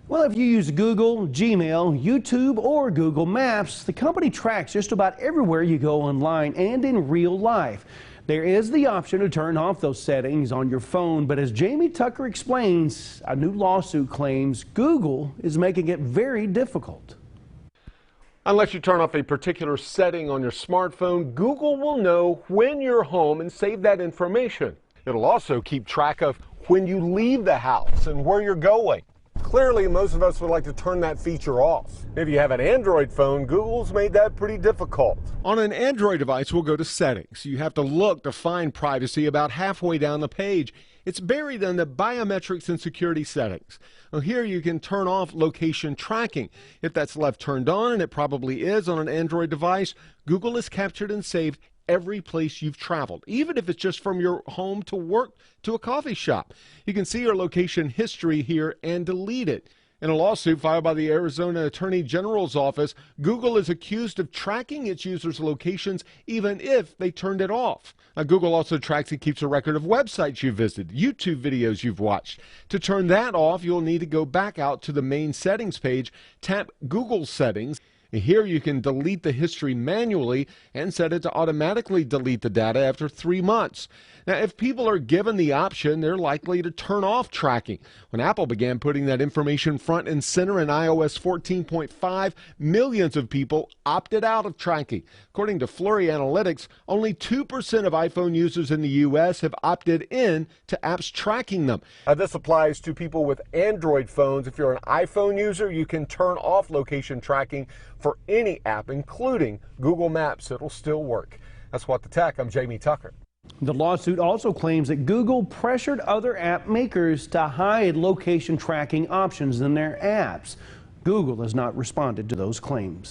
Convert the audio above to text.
Well, if you use Google, Gmail, YouTube, or Google Maps, the company tracks just about everywhere you go online and in real life. There is the option to turn off those settings on your phone, but as Jamie Tucker explains, a new lawsuit claims Google is making it very difficult. Unless you turn off a particular setting on your smartphone, Google will know when you're home and save that information. It'll also keep track of when you leave the house and where you're going. Clearly, most of us would like to turn that feature off. If you have an Android phone, Google's made that pretty difficult. On an Android device, we'll go to Settings. You have to look to find privacy about halfway down the page. It's buried in the Biometrics and Security settings. Well, here you can turn off location tracking. If that's left turned on, and it probably is on an Android device, Google has captured and saved every place you've traveled, even if it's just from your home to work to a coffee shop. You can see your location history here and delete it. In a lawsuit filed by the Arizona Attorney General's office, Google is accused of tracking its users' locations even if they turned it off. Now, Google also tracks and keeps a record of websites you visited, YouTube videos you've watched. To turn that off, you'll need to go back out to the main settings page, tap Google Settings. Here you can delete the history manually and set it to automatically delete the data after 3 months. Now, if people are given the option, they're likely to turn off tracking. When Apple began putting that information front and center in iOS 14.5, millions of people opted out of tracking. According to Flurry Analytics, only 2% of iPhone users in the U.S. have opted in to apps tracking them. This applies to people with Android phones. If you're an iPhone user, you can turn off location tracking for any app, including Google Maps. It'll still work. That's What the Tech. I'm Jamie Tucker. The lawsuit also claims that Google pressured other app makers to hide location tracking options in their apps. Google has not responded to those claims.